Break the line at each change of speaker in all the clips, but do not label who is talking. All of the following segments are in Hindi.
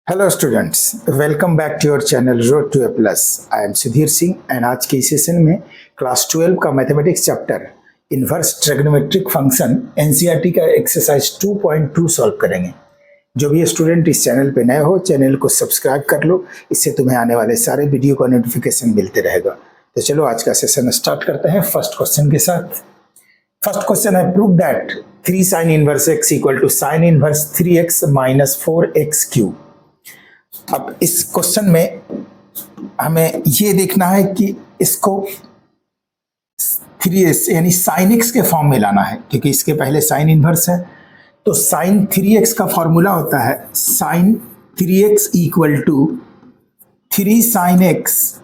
Hello students, welcome back to your channel road to A plus. I am Sudhir Singh and आज के इस सेशन में क्लास 12 का mathematics chapter inverse trigonometric function NCERT का एक्सरसाइज 2.2 सॉल्व करेंगे। जो भी स्टूडेंट इस चैनल पे नए हो, चैनल को सब्सक्राइब कर लो, इससे तुम्हें आने वाले सारे वीडियो का नोटिफिकेशन मिलते रहेगा। तो चलो आज का सेशन स्टार्ट करते हैं फर्स्ट क्वेश्चन के साथ। फर्स्ट क्वेश्चन है, prove that 3 sin inverse x equal to sin inverse 3x minus 4x cube. अब इस क्वेश्चन में हमें ये देखना है कि इसको 3x यानी sin x के फॉर्म में लाना है, क्योंकि इसके पहले sin इनवर्स है। तो sin 3x का फॉर्मूला होता है sin 3x equal to 3 sin x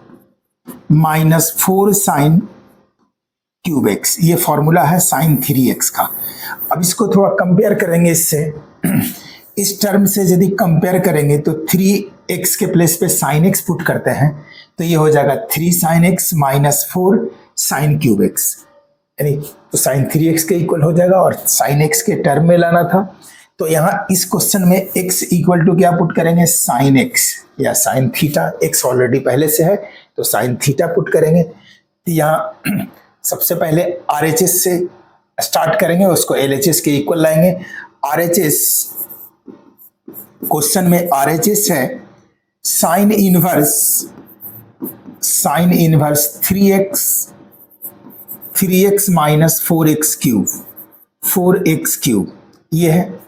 minus 4 sin cube x। ये फॉर्मूला है sin 3x का। अब इसको थोड़ा कंपेयर करेंगे इससे। इस टर्म से यदि कंपेयर करेंगे तो 3x के प्लेस पे sin x पुट करते हैं तो ये हो जाएगा 3 sin x minus 4 sin cube x, यानी तो sin 3x के इक्वल हो जाएगा और sin x के टर्म में लाना था। तो यहाँ इस क्वेश्चन में x इक्वल टू क्या पुट करेंगे, sin x या sin थीटा। x ऑलरेडी पहले से है तो sin थीटा पुट करेंगे। तो यहाँ सबसे पहले RHS से स्टार्ट करेंगे, उसको LHS के इक्वल लाएंगे। RHS क्वेश्चन में RHS है sine inverse 3x minus 4x cube, ये है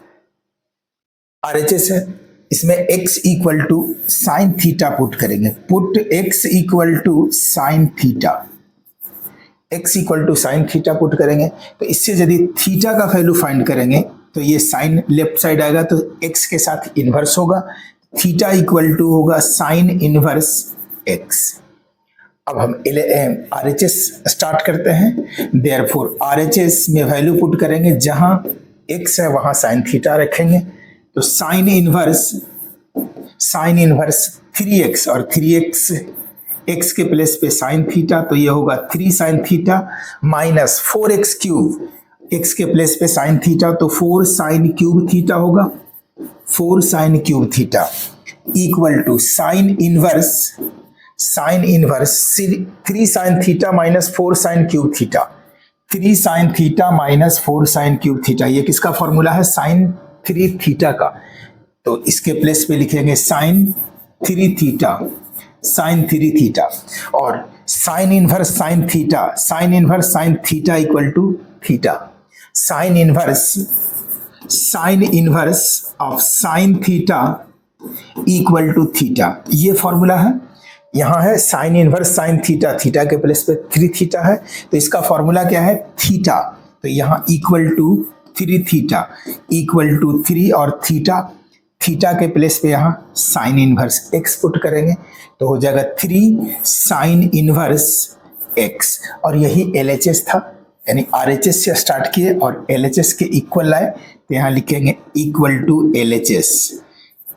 RHS है। इसमें x equal to sine theta put करेंगे। Put x equal to sine theta, x equal to sine theta put करेंगे। तो इससे यदि थीटा का वैल्यू फाइंड करेंगे तो ये साइन लेफ्ट साइड आएगा तो x के साथ इन्वर्स होगा। थीटा इक्वल टू होगा साइन इनवर्स x। अब हम RHS स्टार्ट करते हैं। देयरफॉर RHS में वैल्यू पुट करेंगे, जहां x है वहां साइन थीटा रखेंगे। तो साइन इनवर्स 3x और 3x x के प्लेस पे साइन थीटा, तो ये होगा 3 sine theta minus 4x cube. x के प्लेस पे साइन थीटा तो 4 साइन क्यूब थीटा होगा, 4 sine cube theta equal to sine inverse 3 sine theta minus 4 sine cube theta. 3 sine theta minus 4 sine cube theta, ये किसका फॉर्मूला है, साइन 3 थीटा का। तो इसके प्लेस पे लिखेंगे साइन 3 थीटा और sine inverse sine theta equal to theta. Sine inverse of sine theta equal to theta, ये फॉर्मूला है। यहाँ है साइन इनवर्स साइन थीटा के प्लेस पे 3 थीटा है, तो इसका फॉर्मूला क्या है, थीटा। तो यहाँ equal to 3 theta equal to 3 और थीटा के प्लेस पे यहाँ साइन इनवर्स x पुट करेंगे तो हो जाएगा 3 साइन इनवर्स x। और यही LHS था, यानी RHS से स्टार्ट किए और LHS के इक्वल लाए, तो यहाँ लिखेंगे equal to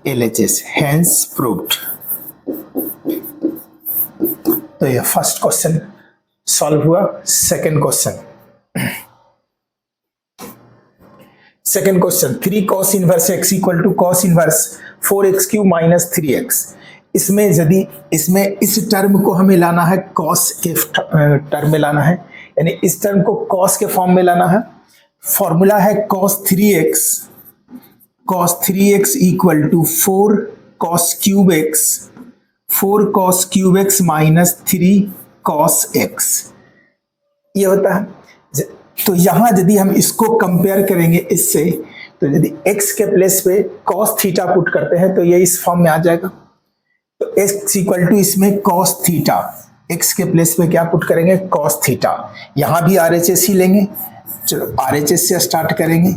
LHS hence proved. तो ये फर्स्ट क्वेश्चन सॉल्व हुआ। Second question 3 cos inverse x equal to cos inverse 4x cube minus 3x। इसमें यदि इस टर्म को हमें लाना है cos के टर्म में लाना है, यानी इस टर्म को cos के फॉर्म में लाना है। फॉर्मूला है cos 3x equal to 4 cos cube x minus 3 cos x, ये होता है। तो यहां यदि हम इसको कंपेयर करेंगे इससे, तो यदि x के प्लेस पे cos थीटा पुट करते हैं तो ये इस फॉर्म में आ जाएगा। तो x इक्वल टू इसमें cos थीटा, x के प्लेस पे क्या पुट करेंगे, cos थीटा। यहां भी RHS ही लेंगे। चलो RHS से स्टार्ट करेंगे।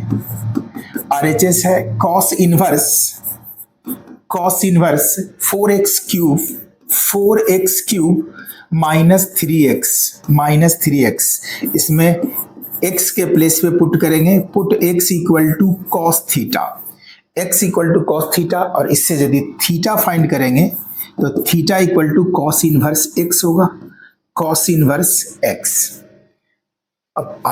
RHS है cos inverse 4x cube minus 3x। इसमें x के प्लेस पे पुट करेंगे, put x equal to cos theta और इससे यदि थीटा फाइंड करेंगे तो theta equal to cos inverse x होगा, cos इनवर्स x। अब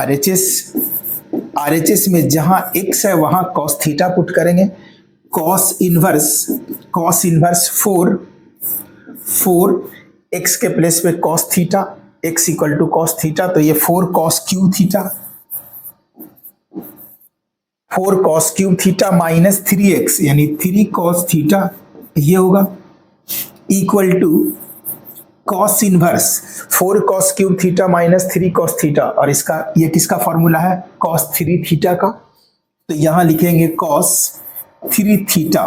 RHS में जहां x है वहां cos थीटा पुट करेंगे, कॉस इनवर्स 4 एक्स के प्लेस पे cos theta, x equal to cos theta, तो ये 4 cos cube theta minus 3x यानी 3 कॉस थीटा ये होगा equal to cos inverse 4 cos cube theta minus 3 cos theta, और इसका ये किसका फॉर्मूला है, कॉस 3 थीटा का। तो यहां लिखेंगे कॉस 3 थीटा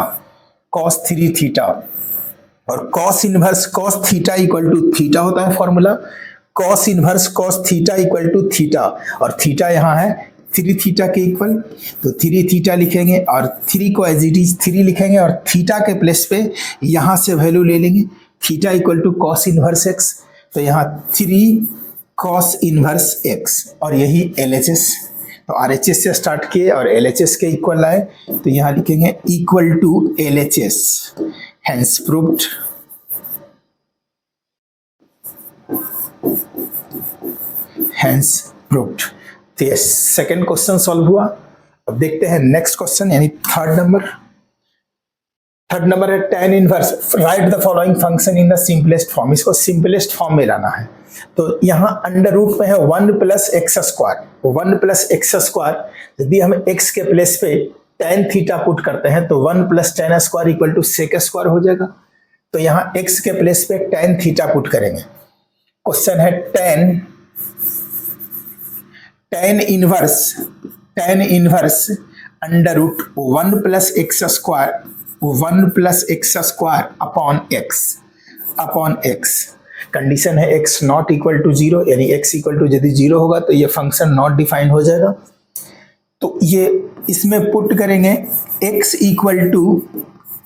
और cos inverse cos theta equal to theta होता है formula, cos inverse cos theta equal to theta, और थीटा यहाँ है 3 थीटा के इक्वल, तो 3 थीटा लिखेंगे और 3 को एज इट इज 3 लिखेंगे और थीटा के प्लेस पे यहाँ से वैल्यू ले लेंगे, theta equal to cos inverse x, तो यहाँ 3 कॉस इनवर्स एक्स, और यही LHS। तो RHS से स्टार्ट किए और LHS के इक्वल लाए, तो यहाँ लिखेंगे equal to LHS, hence proved. तो ये सेकेंड क्वेश्चन सॉल्व हुआ। अब देखते हैं नेक्स्ट क्वेश्चन यानी थर्ड नंबर है tan inverse write the following function in the simplest form. इसको सिंपलेस्ट फॉर्म में लाना है। तो यहाँ अंडर रूट में है 1 प्लस एक्स स्क्वायर, यदि हम x के प्लेस पे tan थीटा पुट करते हैं तो 1 plus tan square equal to sec square हो जाएगा। तो यहाँ x के प्लेस पे tan थीटा पुट करेंगे। क्वेश्चन है tan inverse under root 1 plus x square upon x। Condition है x नॉट इक्वल टू 0, यानी x इक्वल टू यदि 0 होगा तो ये फंक्शन नॉट डिफाइंड हो जाएगा। तो ये इसमें पुट करेंगे x equal to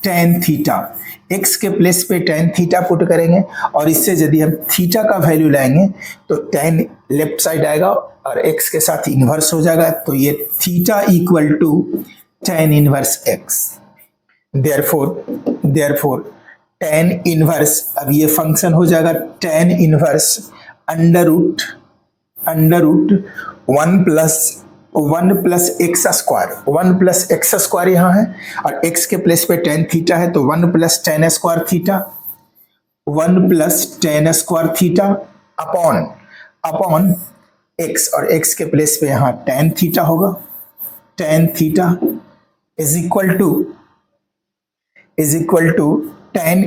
tan theta, x के प्लेस पे tan थीटा पुट करेंगे और इससे यदि हम थीटा का वैल्यू लाएंगे तो tan लेफ्ट साइड आएगा और x के साथ इन्वर्स हो जाएगा, तो ये theta equal to tan inverse x। Therefore tan inverse, अब ये फंक्शन हो जाएगा tan inverse under root 1 plus x square यहाँ है और x के प्लेस पे tan थीटा है, तो 1 plus tan square theta upon x, और x के प्लेस पे यहाँ tan थीटा होगा। tan theta is equal to tan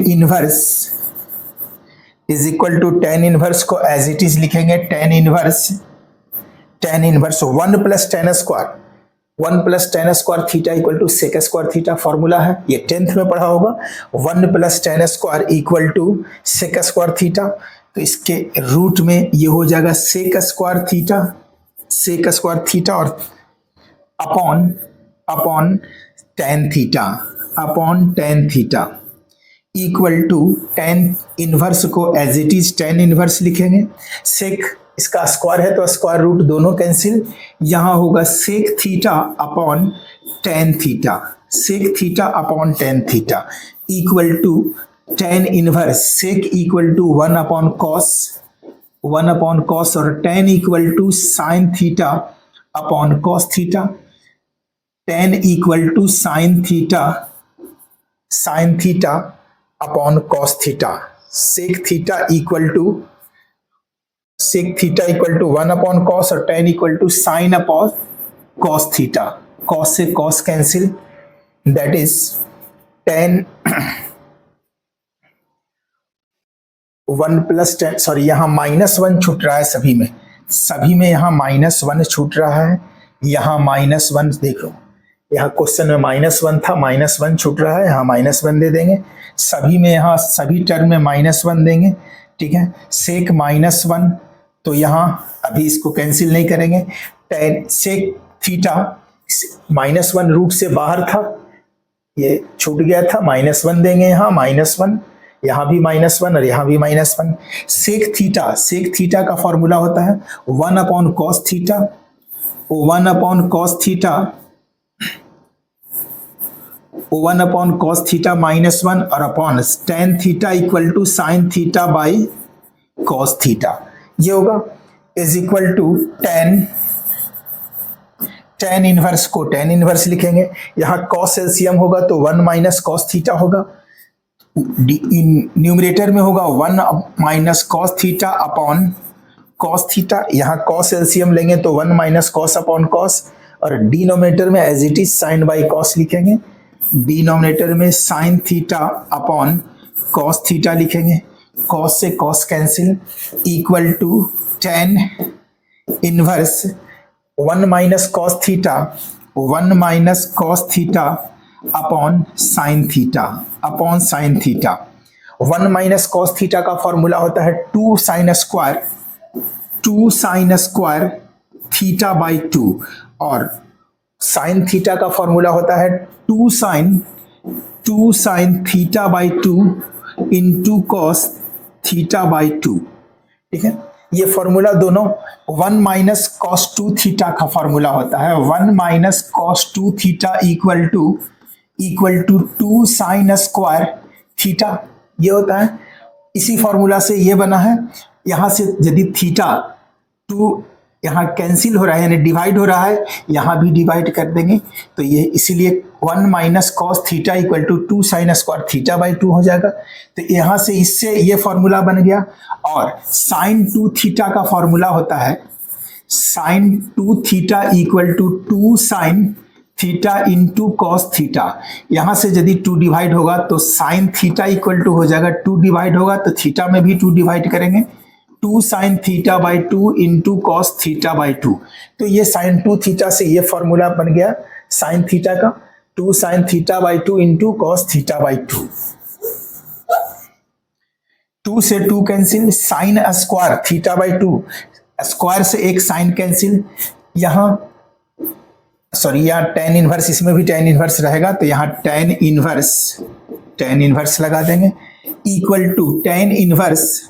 inverse को एज इट इज लिखेंगे tan inverse 1 plus tan square theta equal to sec square theta formula है, ये 10th में पढ़ा होगा। 1 plus tan square equal to sec square theta, तो इसके रूट में ये हो जाएगा सेक स्क्वायर थीटा और upon tan theta equal to tan inverse को as it is tan inverse लिखेंगे। सेक इसका स्क्वायर है तो स्क्वायर रूट दोनों कैंसिल, यहाँ होगा sec theta upon tan theta equal to tan inverse sec equal to 1 upon cos और tan equal to sine theta upon cos theta, tan equal to sine theta upon cos theta, sec theta equal to 1 upon cos और tan equal to sine upon cos theta. Cos से cos cancel, that is tan 1 plus tan, sorry यहाँ -1 छूट रहा है सभी में यहाँ -1 छूट रहा है, यहाँ -1 देखो, यहाँ क्वेश्चन में -1 था, -1 छूट रहा है, यहाँ -1 दे देंगे। सभी में यहाँ सभी टर्म में -1 देंगे, ठीक है। सेक -1, तो यहाँ अभी इसको कैंसिल नहीं करेंगे। tan सेक थीटा -1 रूट से बाहर था, ये छूट गया था, -1 देंगे यहाँ, -1 यहाँ भी -1 और यहाँ भी -1। सेक थीटा का फॉर्मूला होता है 1 अपॉन कॉस थीटा -1 और upon tan theta equal to sine theta by cos theta, ये होगा is equal to tan tan inverse को टेन इनवर्स लिखेंगे, यहाँ कॉस एलसीएम होगा तो 1 माइनस कॉस थीटा होगा, न्यूमरेटर में होगा 1 minus cos theta upon cos theta, यहाँ कॉस एलसीएम लेंगे तो 1 माइनस कॉस अपॉन कॉस, और डिनोमिनेटर में as it is sine by cos लिखेंगे, डिनोमिनेटर में sine theta upon cos theta लिखेंगे, कॉस से cos cancel, equal to tan inverse 1 minus cos theta, 1 minus cos theta upon sine theta, upon sine theta. 1 minus cos theta का फॉर्मूला होता है 2 sine square, 2 sine square theta by 2, और साइन थीटा का फॉर्मूला होता है 2 sine theta by 2 into cos theta by 2। ठीक है, ये फॉर्मूला दोनों 1 माइनस कॉस 2 थीटा का फॉर्मूला होता है, 1 minus cos 2 theta equal to 2 sine square theta, ये होता है। इसी फॉर्मूला से ये बना है, यहाँ से यदि थीटा 2 यहाँ कैंसिल हो रहा है यानी डिवाइड हो रहा है, यहाँ भी डिवाइड कर देंगे, तो ये इसीलिए 1 minus cos theta equal to 2 sine square theta by 2 हो जाएगा। तो यहाँ से इससे ये फॉर्मूला बन गया। और साइन 2 थीटा का फॉर्मूला होता है sine 2 theta equal to 2 sine theta into cos theta, यहाँ से यदि 2 डिवाइड होगा तो साइन थीटा इक्वल टू हो जाएगा, 2 डिवाइड होगा तो थीटा में भी 2 डिवाइड करेंगे, 2 sine theta by 2 into cos theta by 2। तो ये साइन 2 थीटा से ये फॉर्मूला बन गया साइन थीटा का, 2 sine theta by 2 into cos theta by 2। 2 से 2 cancel, sign square theta by 2, square से एक साइन कैंसिल, यहाँ सॉरी यहाँ टेन इनवर्स, इसमें भी टेन इनवर्स रहेगा तो यहाँ टेन इनवर्स लगा देंगे, equal to tan inverse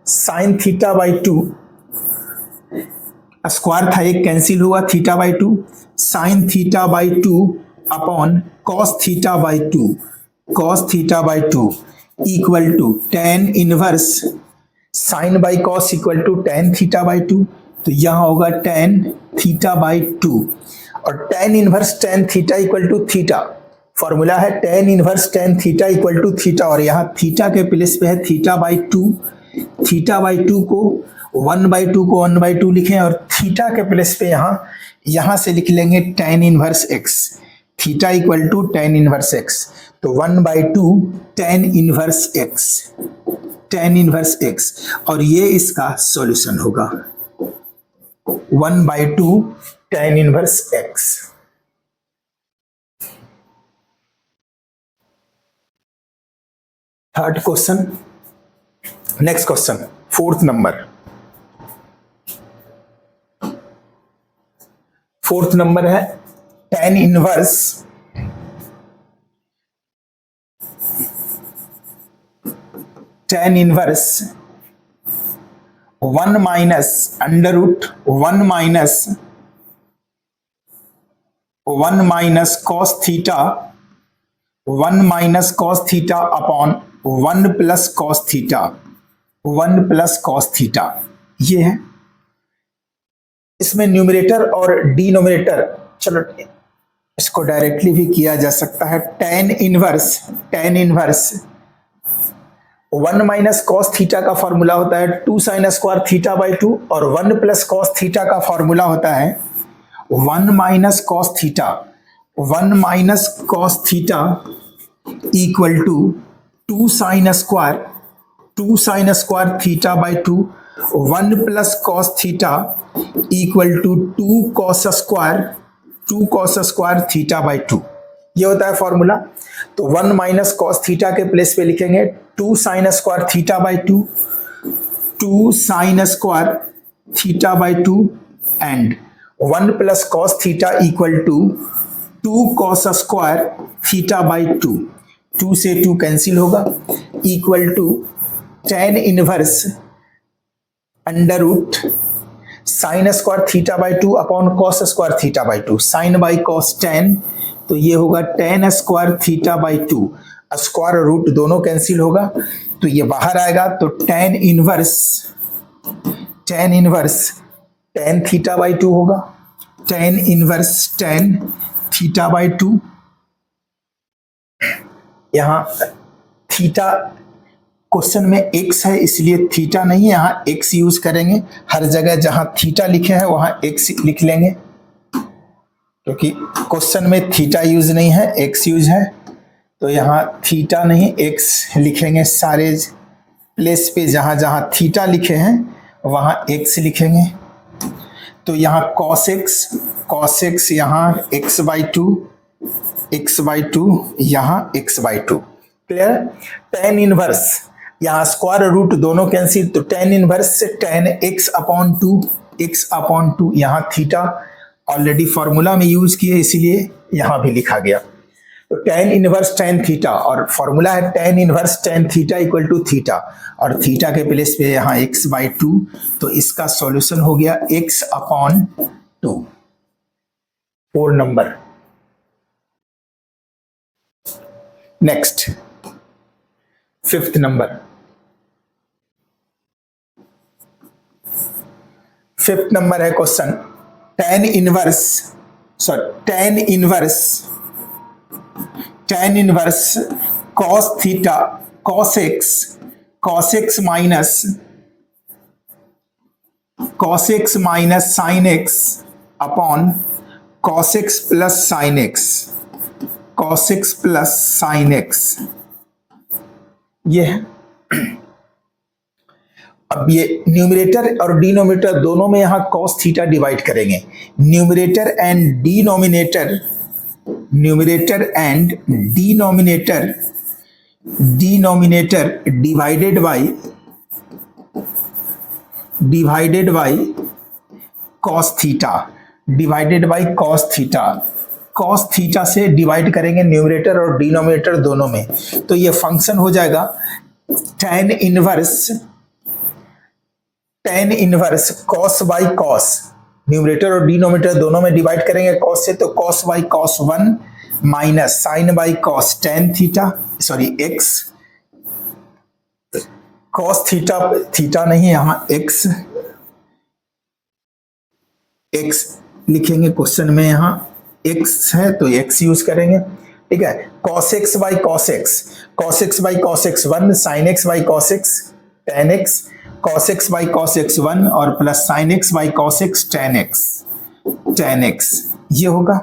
sine theta by 2, square था एक कैंसिल हुआ, theta by 2, sine theta by 2 upon cos theta by 2 equal to tan inverse sine by cos equal to tan theta by 2, तो यहाँ होगा टेन थीटा बाई 2, और tan inverse tan theta equal to theta, formula है tan inverse tan theta equal to theta, और यहाँ थीटा के प्लेस पे है थीटा बाई 2, थीटा बाई 2 को 1/2 लिखें, और थीटा के प्लेस पे यहाँ से लिख लेंगे tan inverse x, theta equal to tan inverse x, तो 1/2 टेन इनवर्स एक्स, और ये इसका सॉल्यूशन होगा 1/2 tan inverse x. Third question, next question, fourth number है tan inverse 1 minus under root 1 minus cos theta upon 1 plus cos theta, ये है। इसमें न्यूमरेटर और डिनोमिनेटर, चलो इसको डायरेक्टली भी किया जा सकता है, tan inverse 1 minus cos theta का फॉर्मूला होता है 2 साइन स्क्वायर थीटा बाई 2, और 1 प्लस कॉस थीटा का फॉर्मूला होता है 1 minus cos theta equal to 2 sine square theta by 2, 1 plus cos theta equal to 2 cos square theta by 2, ये होता है फॉर्मूला। तो 1 माइनस कॉस थीटा के प्लेस पे लिखेंगे 2 sine square theta by 2, 2 sine square theta by 2 and 1 plus cos theta equal to 2 cos square theta by 2, 2 से 2 कैंसिल होगा, equal to tan inverse under root sine square theta by 2 upon cos square theta by 2, sine by cos 10, तो ये होगा tan square theta by 2, square root दोनों कैंसिल होगा तो ये बाहर आएगा, तो tan inverse tan theta by two होगा, tan inverse tan theta by two. यहां थीटा क्वेश्चन में x है इसलिए थीटा नहीं है, यहां x यूज करेंगे। हर जगह जहां थीटा लिखे हैं वहां x लिख लेंगे, क्योंकि क्वेश्चन में थीटा यूज नहीं है, x यूज है। तो यहाँ थीटा नहीं x लिखेंगे, सारे प्लेस पे जहां जहां थीटा लिखे हैं वहां x लिखेंगे। तो यहाँ cos x यहाँ x बाई टू, यहाँ x by two. Clear? Tan inverse, यहाँ स्क्वायर रूट दोनों कैंसिल, तो टेन इनवर्स से टेन x अपॉन टू, यहाँ थीटा ऑलरेडी फॉर्मूला में यूज किए इसलिए यहाँ भी लिखा गया। तो टेन इनवर्स टेन थीटा, और फॉर्मूला है tan inverse tan theta equal to theta, और थीटा के प्लेस पे यहाँ x बाई टू, तो इसका सॉल्यूशन हो गया x upon two. 4 number. Next 5th number. 5th number है question, tan inverse cos theta cos x minus sine x upon cos x plus sine x, ये है। अब ये न्यूमरेटर और डिनोमिनेटर दोनों में यहां कॉस थीटा डिवाइड करेंगे। Numerator and denominator divided by cos theta से डिवाइड करेंगे न्यूमरेटर और डिनोमिनेटर दोनों में। तो ये फंक्शन हो जाएगा tan inverse cos by cos, numerator और डिनोमिनेटर दोनों में डिवाइड करेंगे कॉस से, तो cos by cos 1 minus sine by cos tan theta, sorry x, cos theta नहीं, यहां एक्स लिखेंगे। क्वेश्चन में यहां एक्स है तो एक्स यूज करेंगे, ठीक है। Cos x by cos x 1, sine x by cos x ten x, cos x by cos x 1 और plus sin x by cos x tan x, ये होगा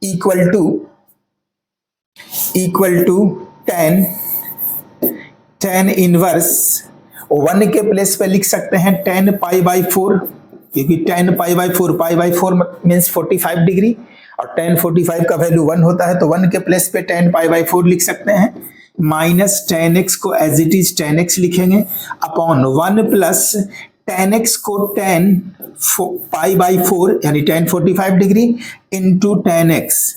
इक्वल टू टेन इनवर्स 1 के प्लेस पे लिख सकते हैं टेन पाई बाई 4, क्योंकि ten pi by 4 means 45 degree, और टेन 45 का वैल्यू 1 होता है, तो 1 के प्लेस पे टेन पाई बाई 4 लिख सकते हैं, माइनस टेन एक्स को as it is tan x लिखेंगे, अपॉन 1 प्लस टेन एक्स को टेन पाई बाई 4 यानी tan 45 degree into tan x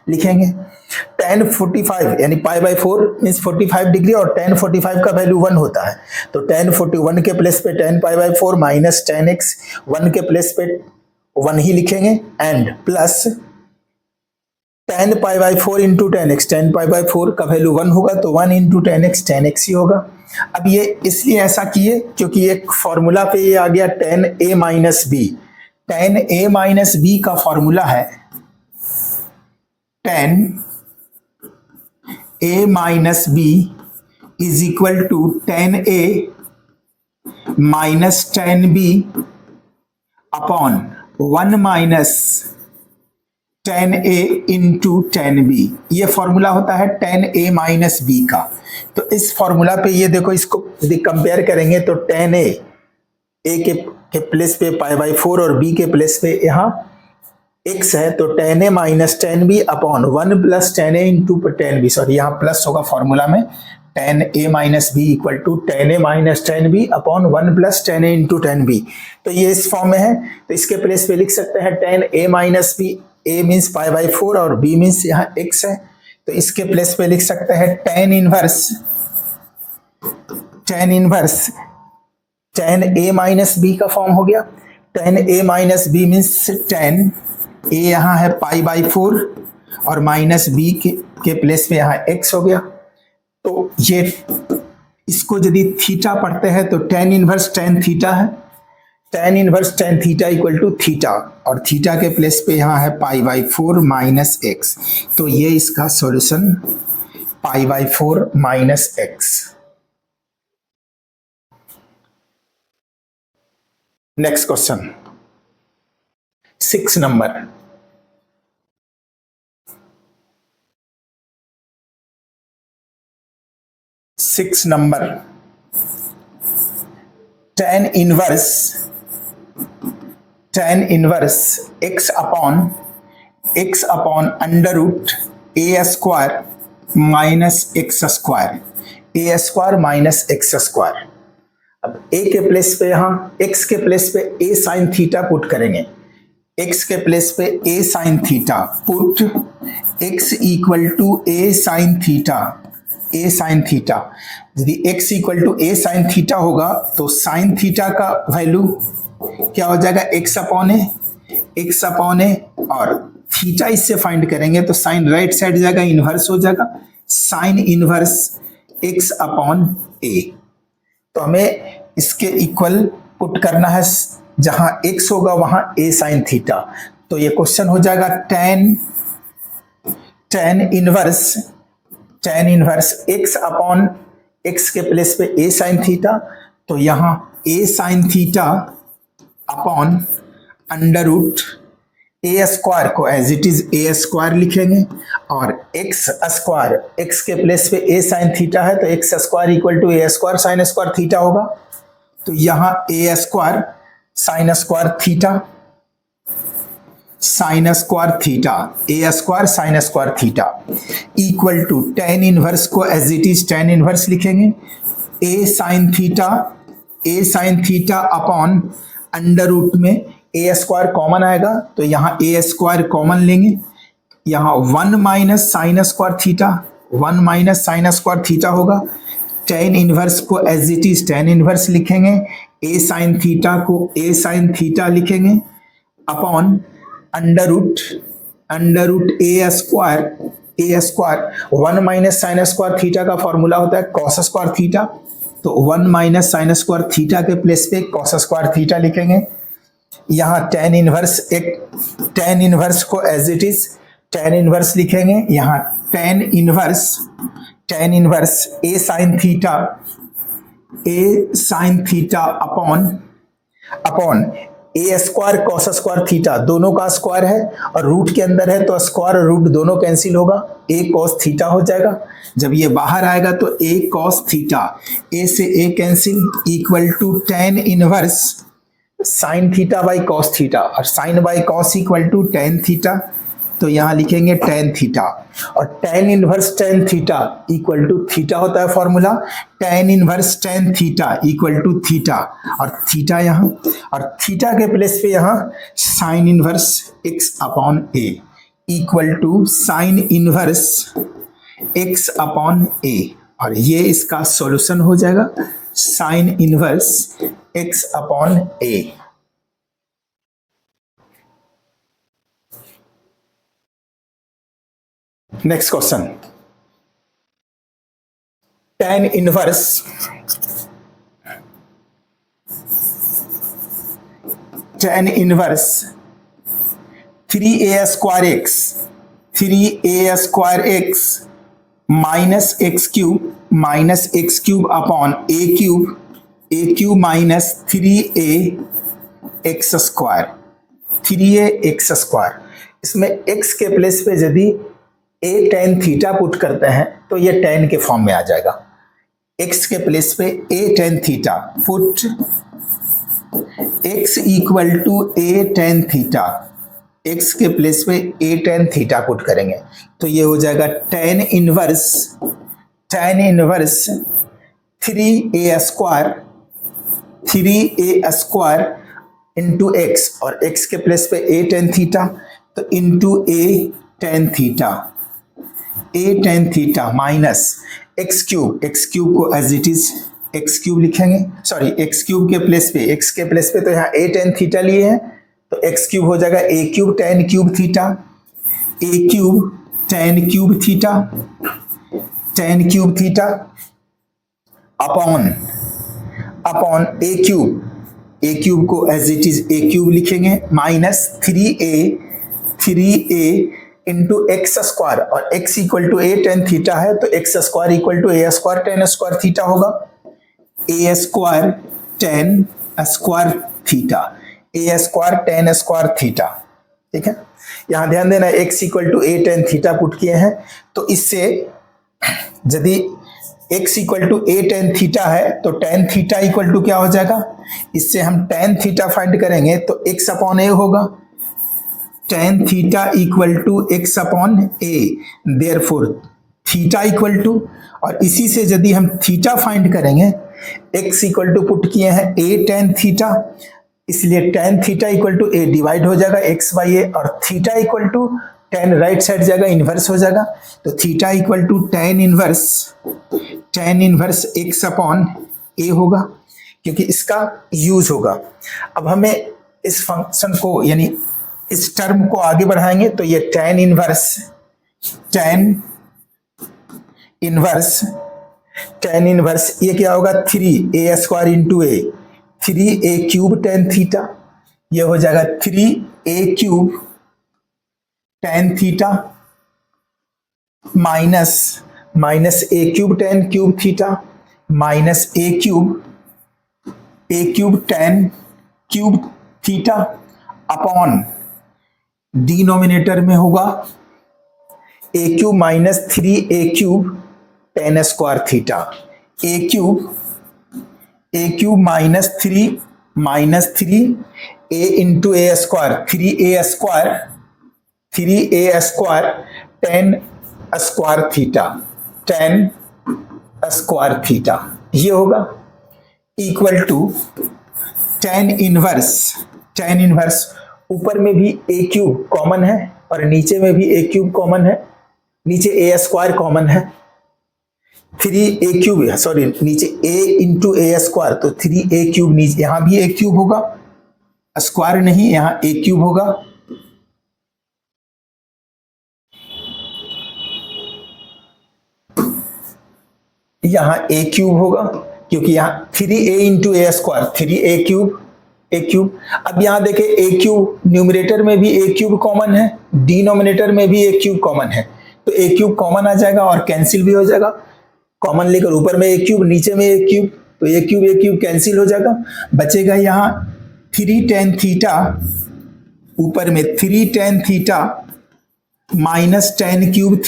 लिखेंगे। टेन 45 यानी पाई बाई 4 मीन्स 45 डिग्री, और टेन 45 का वैल्यू 1 होता है, तो टेन 41 के प्लेस पे ten pi by 4 minus tan x, 1 के प्लेस पे 1 ही लिखेंगे, and plus ten pi by 4 into tan x, ten pi by 4 का वैल्यू 1 होगा, तो 1 इंटू टेन एक्स ही होगा। अब ये इसलिए ऐसा किए क्योंकि एक फॉर्मूला पे ये आ गया टेन ए माइनस बी का फॉर्मूला है tan A minus b is equal to tan A minus tan B upon 1 minus tan A into tan b, ये फॉर्मूला होता है टेन ए माइनस बी का। तो इस फॉर्मूला पे ये देखो, इसको यदि कंपेयर करेंगे तो टेन ए के प्लेस पे पाई बाई 4 और बी के प्लेस पे यहाँ एक्स है, तो टेन ए minus tan B upon 1 plus tan ए इंटू टेन बी, सॉरी यहाँ प्लस होगा फॉर्मूला में, tan A minus B equal to tan A minus tan B upon 1 plus tan A into tan B. तो ये इस फॉर्म में है, तो इसके प्लेस पे लिख सकते हैं tan A minus b, a means pi by 4 और बी मीन्स यहाँ एक्स है, तो इसके प्लेस पे लिख सकते हैं टेन इनवर्स टेन ए माइनस बी का फॉर्म हो गया। टेन ए माइनस बी मीन्स टेन ए यहाँ है पाई बाई 4 और माइनस बी के प्लेस पे यहाँ एक्स हो गया। तो ये इसको यदि थीटा पढ़ते हैं तो टेन इनवर्स टेन थीटा है, tan inverse tan theta equal to theta, और थीटा के प्लेस पे यहाँ है पाई बाई 4 माइनस एक्स, तो ये इसका solution pi by 4 minus x. Next question 6 number, tan inverse x upon under root A square minus x square. अब a के प्लेस पे यहाँ x के प्लेस पे a साइन थीटा पुट करेंगे, x के प्लेस पे a sine theta put x equal to a sine theta. यदि x equal to a sine theta होगा तो साइन थीटा का वैल्यू क्या हो जाएगा, x अपॉन ए, और थीटा इससे फाइंड करेंगे तो साइन राइट साइड जाएगा, इनवर्स हो जाएगा, sine inverse x upon a. तो हमें इसके इक्वल पुट करना है, जहां x होगा वहां a साइन थीटा, तो ये क्वेश्चन हो जाएगा tan inverse x upon x के प्लेस पे a साइन थीटा, तो यहां a sine theta upon under root A square को as it is A square लिखेंगे, और एक्स स्क्वायर एक्स के प्लेस पे ए साइन थीटा है तो x square equal to A square sine square theta होगा, तो यहां A square sine square theta equal to tan inverse को as it is tan inverse लिखेंगे, A sine theta upon under root में ए स्क्वायर कॉमन आएगा तो यहाँ ए स्क्वायर कॉमन लेंगे, यहाँ 1 माइनस साइन स्क्वायर थीटा होगा, tan इनवर्स को as it is tan inverse लिखेंगे, ए साइन थीटा को ए साइन थीटा लिखेंगे अपॉन अंडर रूट ए square 1 minus sine square theta का फॉर्मूला होता है कॉस स्क्वायर थीटा, तो 1 माइनस साइन स्क्वायर थीटा के प्लेस पे कॉस स्क्वायर थीटा लिखेंगे, यहाँ tan इनवर्स को as it is tan inverse लिखेंगे, यहाँ tan इनवर्स ए साइन थीटा अपॉन ए स्क्वायर कॉस स्क्वायर थीटा, दोनों का स्क्वायर है और रूट के अंदर है तो स्क्वायर और रूट दोनों कैंसिल होगा, ए कॉस थीटा हो जाएगा, जब ये बाहर आएगा तो ए कॉस थीटा, ए से A cancel equal to tan inverse sine theta by cos theta, और sine by cos equal to tan theta, तो यहाँ लिखेंगे tan थीटा, और tan inverse tan theta equal to theta होता है formula, tan inverse tan theta equal to theta, और थीटा यहाँ, और थीटा के प्लेस पे यहाँ sine inverse x upon A equal to sine inverse x upon ए, और ये इसका सॉल्यूशन हो जाएगा sine inverse x upon A. Next question, tan inverse 3a square x minus x cube upon A cube minus 3a x square. इसमें x के प्लेस पे यदि a tan थीटा पुट करते हैं तो ये tan के फॉर्म में आ जाएगा, x के प्लेस पे a tan theta put x equal to a tan theta, x के प्लेस पे a tan थीटा पुट करेंगे तो ये हो जाएगा tan inverse 3a square into x, और x के प्लेस पे a tan थीटा तो into a tan theta minus x cube को as it is x cube लिखेंगे, सॉरी एक्स क्यूब के प्लेस पे x के प्लेस पे तो यहाँ a tan थीटा लिए हैं तो एक्स क्यूब हो जाएगा a cube tan cube theta upon a a cube को as it is a cube लिखेंगे minus 3a into x square, और x equal to a tan theta है तो x square equal to A square tan square theta होगा, a square tan square theta, a square tan square theta. ठीक है, यहां ध्यान देना x equal to a tan theta put किए हैं, तो इससे यदि x equal to a tan theta है तो टेन थीटा इक्वल टू क्या हो जाएगा, इससे हम टेन थीटा फाइंड करेंगे तो x अपॉन ए होगा, tan theta equal to x upon a, therefore theta equal to, और इसी से यदि हम थीटा फाइंड करेंगे, x इक्वल टू पुट किए हैं ए टेन थीटा, इसलिए tan theta equal to a divide हो जाएगा x बाई ए, और theta equal to tan right side जाएगा इन्वर्स हो जाएगा, तो theta equal to tan inverse x upon a होगा, क्योंकि इसका यूज होगा। अब हमें इस फंक्शन को यानी इस टर्म को आगे बढ़ाएंगे तो ये टेन इनवर्स ये क्या होगा, 3a स्क्वायर इंटू ए, 3a क्यूब टेन थीटा, ये हो जाएगा 3a cube ten theta minus a cube ten cube theta minus a cube ten cube theta upon denominator में होगा a cube minus 3a cube ten square theta, a cube minus three a into A square, 3a square tan square theta, ये होगा इक्वल टू टेन इनवर्स, ऊपर में भी a क्यूब कॉमन है और नीचे में भी a क्यूब कॉमन है, नीचे a स्क्वायर कॉमन है, 3a क्यूब सॉरी नीचे a इंटू ए स्क्वायर, तो 3a क्यूब नीचे यहां भी a क्यूब होगा, स्क्वायर नहीं यहां a क्यूब होगा, यहां a क्यूब होगा, क्योंकि यहां 3a इंटू ए स्क्वायर 3a क्यूब ए क्यूब। अब यहां देखें ए क्यूब न्यूमरेटर में भी ए क्यूब कॉमन है, डिनोमिनेटर में भी ए क्यूब कॉमन है, तो ए क्यूब कॉमन आ जाएगा और कैंसिल भी हो जाएगा, कॉमन लेकर ऊपर में ए क्यूब नीचे में ए क्यूब, तो ए क्यूब कैंसिल हो जाएगा, बचेगा यहाँ 3 टेन थीटा, ऊपर में 3 tan theta minus tan cube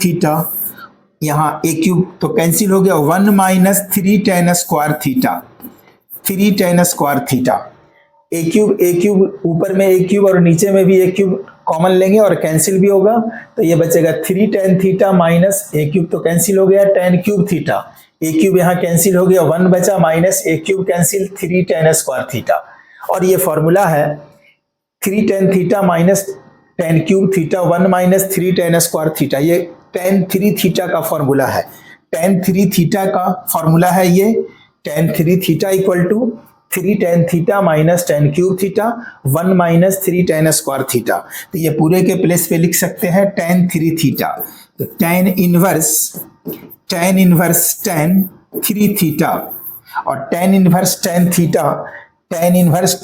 theta, यहाँ ए क्यूब तो कैंसिल हो गया, 1 minus 3 tan square theta, a cube ऊपर में ए क्यूब और नीचे में भी ए क्यूब कॉमन लेंगे और कैंसिल भी होगा, तो ये बचेगा 3 tan theta minus a cube तो कैंसिल हो गया, tan cube theta, a cube यहाँ कैंसिल हो गया, 1 बचा minus a cube cancel, 3 tan square theta, और ये फॉर्मूला है 3 tan theta minus tan cube theta 1 minus 3 tan square theta, ये टेन 3 थीटा का फॉर्मूला है, टेन 3 थीटा का फॉर्मूला है ये, tan 3 theta equal to 3 tan theta minus tan cube theta 1 minus 3 tan square theta, तो ये पूरे के प्लेस पे लिख सकते हैं टेन 3 थीटा, तो टेन इनवर्स टेन 3 थीटा, और tan inverse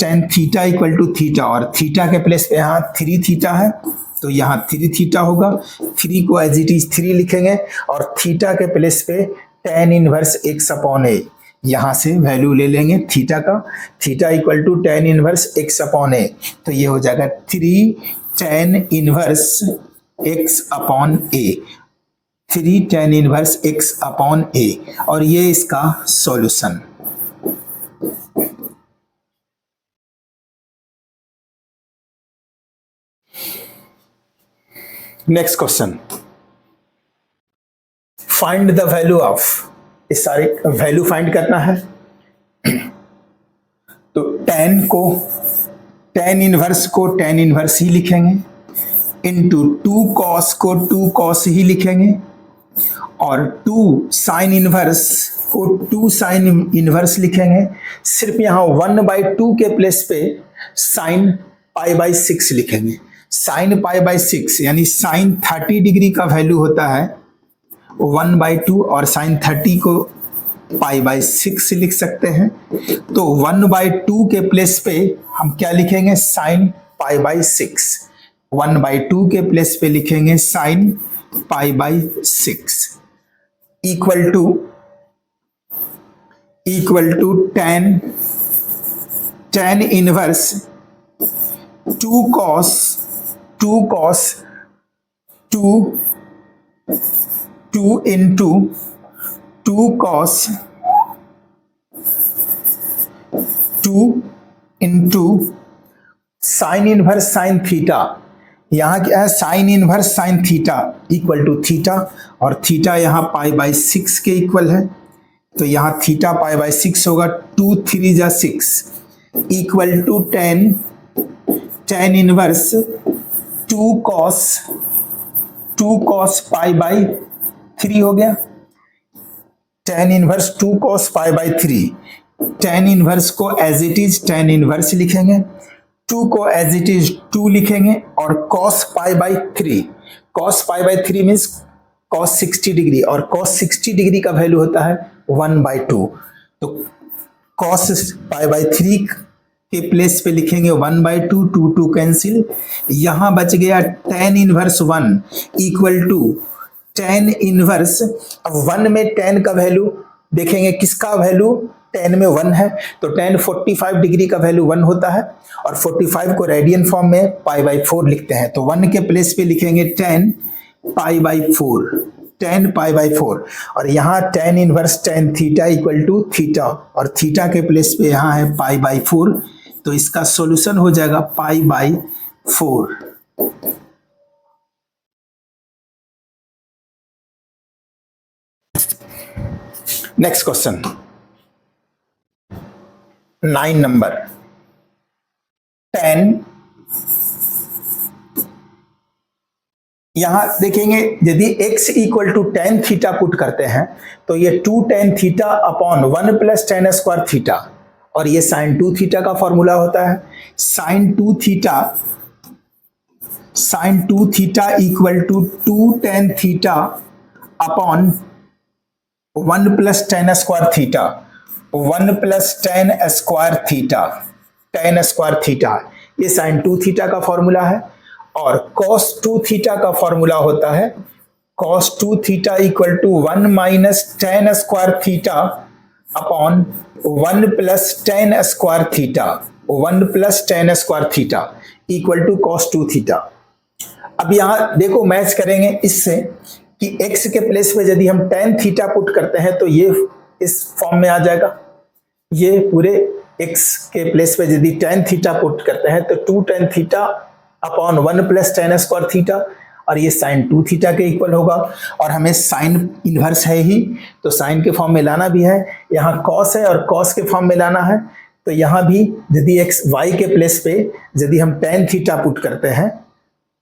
tan theta equal to theta, और थीटा के प्लेस पे यहाँ 3 थीटा है तो यहाँ 3 थीटा होगा, 3 को एज इट इज 3 लिखेंगे, और थीटा के प्लेस पे tan inverse x upon a, यहां से वैल्यू ले लेंगे थीटा का, theta equal to tan inverse x upon a, तो ये हो जाएगा 3 tan inverse x upon a, 3 tan inverse x upon ए, और ये इसका solution. Next question, find the value of, इस सारे वैल्यू फाइंड करना है, तो टेन इनवर्स ही लिखेंगे, इंटू 2 कॉस को 2 कॉस ही लिखेंगे, और 2 साइन इनवर्स को 2 साइन इनवर्स लिखेंगे, सिर्फ यहाँ 1/2 के प्लेस पे साइन π/6 लिखेंगे, साइन π/6 यानी साइन 30 डिग्री का वैल्यू होता है 1/2, और साइन 30 को π/6 लिख सकते हैं। तो 1/2 के प्लेस पे हम क्या लिखेंगे, साइन π/6। 1/2 के प्लेस पे लिखेंगे sine π/6 equal to tan inverse 2 cos 2 into 2 cos 2 into sine inverse sine theta. यहाँ क्या है, sine inverse sine theta equal to theta, और थीटा यहाँ π/6 के इक्वल है। तो यहाँ थीटा π/6 होगा, 2 3 जा 6 equal to tan inverse 2 cos π/3 हो गया। tan inverse 2 cos π/3, tan inverse को as it is tan inverse लिखेंगे, 2 को एज इट इज 2 लिखेंगे, और cos π/3 मीन्स cos 60 डिग्री, और cos 60 डिग्री का वैल्यू होता है 1/2। तो cos π/3 के प्लेस पे लिखेंगे 1/2, 2 कैंसिल, यहां बच गया tan inverse 1 equal to tan inverse. अब 1 में tan का वैल्यू देखेंगे, किसका वैल्यू tan में 1 है, तो tan 45 डिग्री का वैल्यू 1 होता है, और 45 को रेडियन फॉर्म में π/4 लिखते हैं। तो 1 के प्लेस पे लिखेंगे tan π/4, और यहाँ tan inverse tan theta equal to theta, और थीटा के प्लेस पे यहाँ है π/4, तो इसका सॉल्यूशन हो जाएगा π/4। Next question 9 number, tan। यहां देखेंगे यदि x equal to tan theta put करते हैं तो ये 2 tan theta upon 1 plus tan square theta, और ये sin 2 थीटा का फॉर्मूला होता है। sin 2 theta equal to 2 tan theta upon 1 plus tan square theta, 1 plus tan square theta, ये sin 2 थीटा का फॉर्मूला है। और cos 2 थीटा का फॉर्मूला होता है cos 2 theta equal to 1 minus tan square theta upon 1 plus tan square theta equal to cos 2 theta. अब यहां देखो मैच करेंगे इससे कि x के प्लेस पे यदि हम tan थीटा पुट करते हैं तो ये इस फॉर्म में आ जाएगा। ये पूरे x के प्लेस पे यदि tan थीटा पुट करते हैं तो 2 tan theta upon 1 plus tan square theta, और ये sin 2 थीटा के इक्वल होगा। और हमें साइन इनवर्स है ही, तो साइन के फॉर्म में लाना भी है, यहाँ cos है और cos के फॉर्म में लाना है। तो यहाँ भी यदि x y के प्लेस पे यदि हम tan थीटा पुट करते हैं,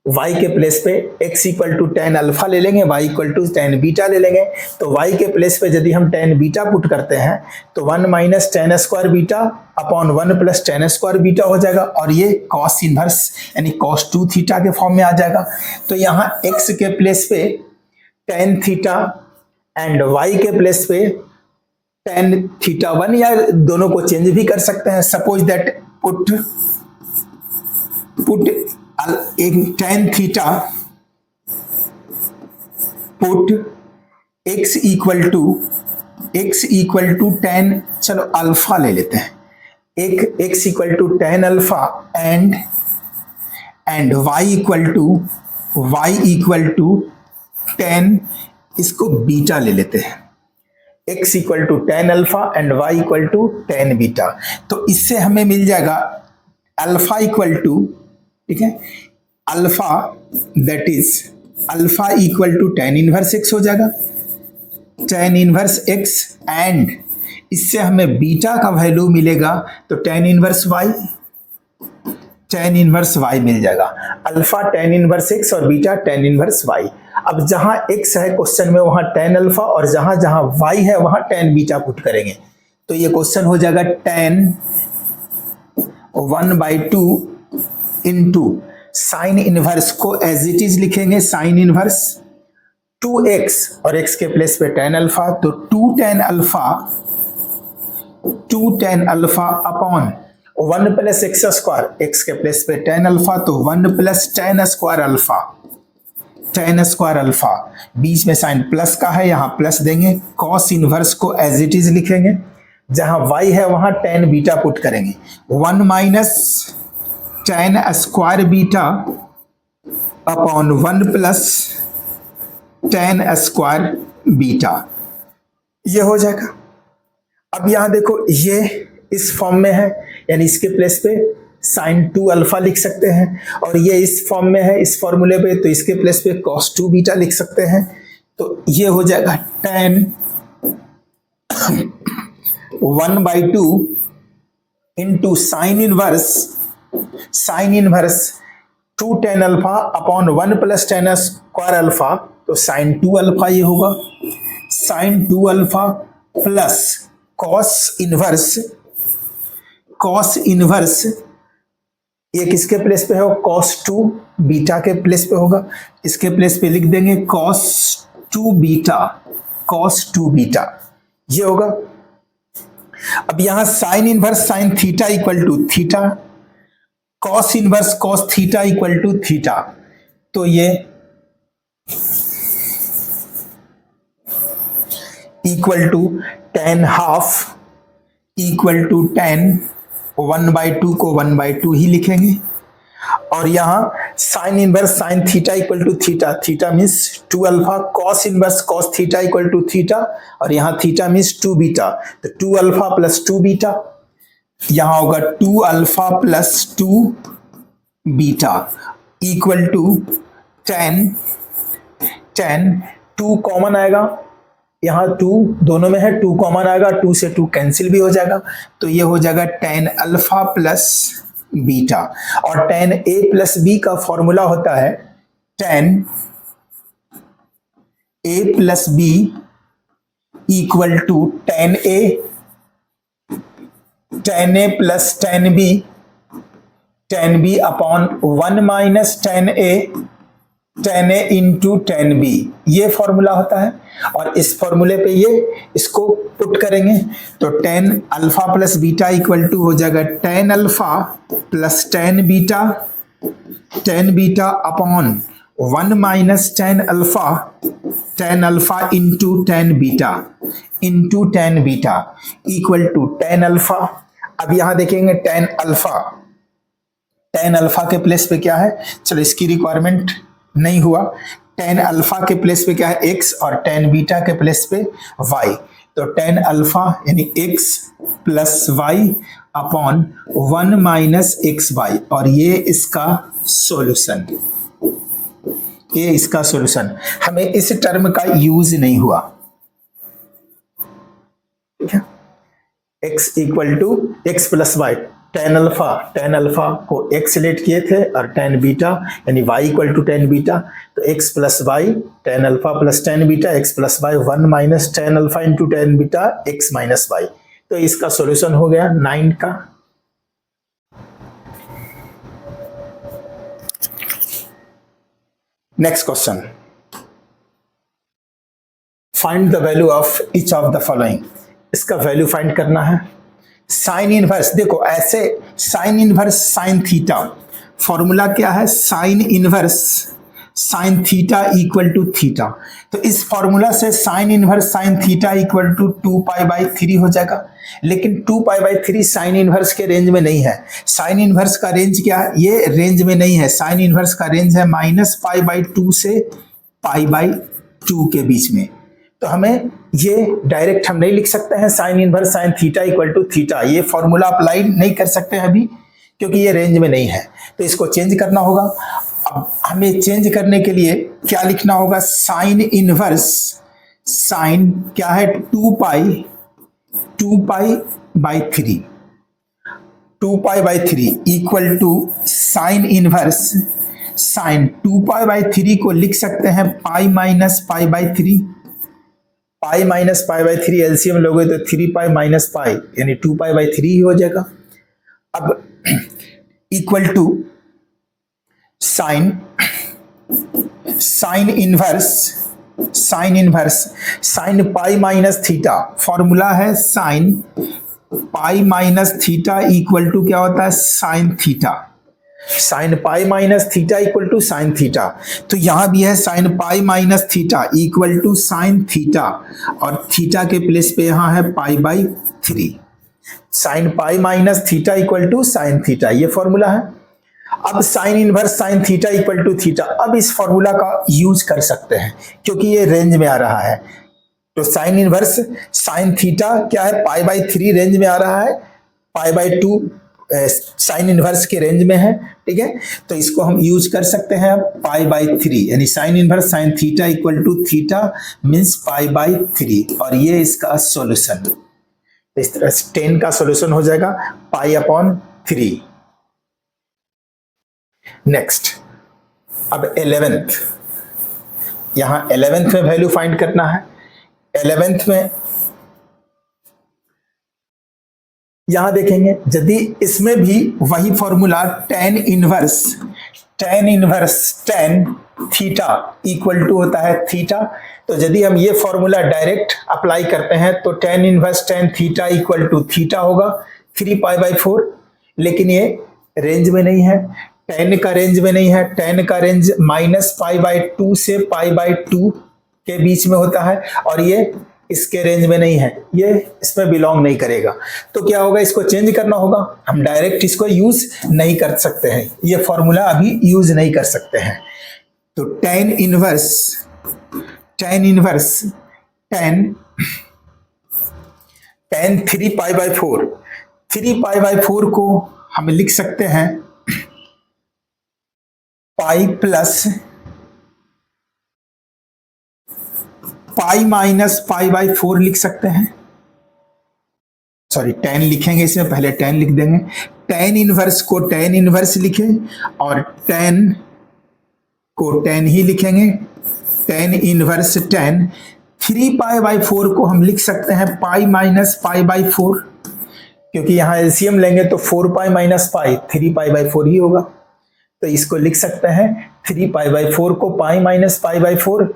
y के प्लेस पे x equal to tan alpha ले लेंगे, y equal to tan beta ले लेंगे। तो y के प्लेस पे यदि हम tan बीटा पुट करते हैं तो 1 minus tan square beta upon 1 plus tan square beta हो जाएगा, और ये cos इनवर्स यानी cos 2 थीटा के फॉर्म में आ जाएगा। तो यहाँ x के प्लेस पे tan थीटा एंड y के प्लेस पे tan थीटा 1, या दोनों को चेंज भी कर सकते हैं। सपोज दैट पुट एक tan theta put x equal to tan, चलो अल्फा ले लेते हैं, एक x equal to tan alpha and y equal to tan, इसको बीटा ले लेते हैं, x equal to tan alpha and y equal to tan beta. तो इससे हमें मिल जाएगा अल्फा इक्वल टू, ठीक है, alpha that is alpha equal to tan inverse x हो जाएगा, tan इनवर्स x, एंड इससे हमें बीटा का वैल्यू मिलेगा तो tan इनवर्स y मिल जाएगा। अल्फा tan इनवर्स x और बीटा tan इनवर्स y। अब जहां x है क्वेश्चन में वहां tan अल्फा, और जहां जहां y है वहां tan बीटा पुट करेंगे। तो ये क्वेश्चन हो जाएगा tan 1/2 इंटू साइन इनवर्स को एज इट इज लिखेंगे, साइन इनवर्स 2x और x के प्लेस पे tan अल्फा, तो 2 tan alpha upon 1 plus x square, x के प्लेस पे tan अल्फा तो 1 plus tan square alpha, tan square alpha, बीच में साइन प्लस का है, यहां प्लस देंगे, कॉस इनवर्स को एज इट इज लिखेंगे, जहां y है वहां tan बीटा पुट करेंगे, 1 minus tan square beta upon 1 plus tan square beta, ये हो जाएगा। अब यहां देखो ये इस फॉर्म में है, यानी इसके प्लेस पे sin 2 अल्फा लिख सकते हैं, और ये इस फॉर्म में है इस फॉर्मूले पे, तो इसके प्लेस पे cos 2 बीटा लिख सकते हैं, तो ये हो जाएगा tan 1/2 into sine inverse 2 tan alpha upon 1 plus tan square alpha, तो sin 2 अल्फा ये होगा, sin 2 alpha plus cos inverse ये किसके प्लेस पे हो, cos 2 बीटा के प्लेस पे होगा, इसके प्लेस पे लिख देंगे cos 2 बीटा, ये होगा। अब यहां sine inverse sine theta equal to theta, cos inverse cos theta equal to theta, तो ये equal to tan half equal to tan 1/2 को 1/2 ही लिखेंगे, और यहाँ sine inverse sine theta equal to theta, theta means 2 alpha, cos inverse cos theta equal to theta, और यहाँ थीटा मीन्स 2 बीटा, तो 2 अल्फा प्लस 2 बीटा, यहाँ होगा 2 alpha plus 2 beta equal to tan 2 common आएगा, यहाँ 2 दोनों में है, 2 कॉमन आएगा, 2 से 2 कैंसिल भी हो जाएगा, तो ये हो जाएगा tan अल्फा प्लस बीटा, और tan a प्लस b का फॉर्मूला होता है tan a plus b equal to tan a plus tan b upon 1 minus tan a into tan b, ये फॉर्मूला होता है, और इस फॉर्मूले पे ये इसको पुट करेंगे, तो tan alpha plus beta equal to हो जाएगा tan alpha plus tan beta upon 1 minus tan alpha into tan beta equal to tan alpha. अब यहां देखेंगे tan अल्फा के प्लेस पे क्या है, चलो इसकी रिक्वायरमेंट नहीं हुआ, tan अल्फा के प्लेस पे क्या है x, और tan बीटा के प्लेस पे y, तो tan अल्फा यानी x plus y upon 1 minus xy, और ये इसका सॉल्यूशन, हमें इस टर्म का यूज नहीं हुआ, ठीक है, x equal to x plus y, tan alpha को x लेट किए थे, और tan बीटा यानी y equal to tan beta, तो x plus y tan alpha plus tan beta, x plus y 1 minus tan alpha into tan beta x minus y, तो इसका सॉल्यूशन हो गया 9 का। Next question, find the value of each of the following, इसका वैल्यू फाइंड करना है। साइन इनवर्स, देखो ऐसे sine inverse sine theta, formula क्या है, sine inverse sine theta equal to theta, तो इस फॉर्मूला से sine inverse sine theta equal to 2π/3 हो जाएगा, लेकिन 2π/3 साइन इनवर्स के रेंज में नहीं है। साइन इनवर्स का रेंज क्या है, ये रेंज में नहीं है, साइन इनवर्स का रेंज है -π/2 से π/2 के बीच में, तो हमें ये डायरेक्ट हम नहीं लिख सकते हैं sine inverse sine theta equal to theta, ये फॉर्मूला अप्लाई नहीं कर सकते हैं अभी, क्योंकि ये रेंज में नहीं है, तो इसको चेंज करना होगा। अब हमें चेंज करने के लिए क्या लिखना होगा, साइन इनवर्स साइन क्या है 2π/3 equal to sine inverse sine 2π/3 को लिख सकते हैं π-π/3, π-π/3 एलसीएम लोगे तो 3π माइनस पाई यानी 2π/3 ही हो जाएगा। अब equal to sine inverse sine inverse sine pi minus theta, formula है sine pi minus theta equal to क्या होता है sine theta, sine pi minus theta equal to sine theta. तो यहां भी है sine pi minus theta equal to sine theta, और थीटा के प्लेस पे यहां है pi by 3, sine pi minus theta equal to sine theta, ये फॉर्मूला है। अब sign inverse sine theta equal to theta, अब इस फॉर्मूला का यूज कर सकते हैं क्योंकि ये रेंज में आ रहा है। तो साइन इनवर्स साइन थीटा क्या है पाई बाई 3 रेंज में आ रहा है, पाई बाई 2 साइन इनवर्स के रेंज में है, ठीक है। तो इसको हम यूज कर सकते हैं पाई बाई 3, यानी sine inverse sine theta equal to theta means pi by 3, और ये इसका सॉल्यूशन। इस तरह से 10 का सॉल्यूशन हो जाएगा पाई अपॉन 3। नेक्स्ट अब 11th, यहां 11th में वैल्यू फाइंड करना है। 11th में यहां देखेंगे यदि इसमें भी वही formula tan inverse tan theta equal to होता है थीटा, तो यदि हम ये फॉर्मूला डायरेक्ट अप्लाई करते हैं तो tan inverse tan theta equal to theta होगा 3 पाई बाई 4, लेकिन ये रेंज में नहीं है, tan का रेंज में नहीं है, tan का रेंज माइनस पाई बाई 2 से पाई बाई 2 के बीच में होता है, और ये इसके रेंज में नहीं है, ये इसमें बिलोंग नहीं करेगा। तो क्या होगा, इसको चेंज करना होगा, हम डायरेक्ट इसको यूज नहीं कर सकते हैं, ये फॉर्मूला अभी यूज नहीं कर सकते हैं। तो tan inverse tan 3 pi by 4, 3 pi by 4 को हम लिख सकते हैं पाई plus pi minus pi by 4 लिख सकते हैं, सॉरी tan लिखेंगे, इसमें पहले tan लिख देंगे, tan इनवर्स को tan इनवर्स लिखें और tan को tan ही लिखेंगे, tan inverse tan 3 pi by 4 को हम लिख सकते हैं पाई माइनस पाई बाई 4, क्योंकि यहां एलसीएम लेंगे तो 4 पाई माइनस पाई 3 पाई बाई 4 ही होगा, तो इसको लिख सकते हैं 3 पाई बाई 4 को पाई minus pi by 4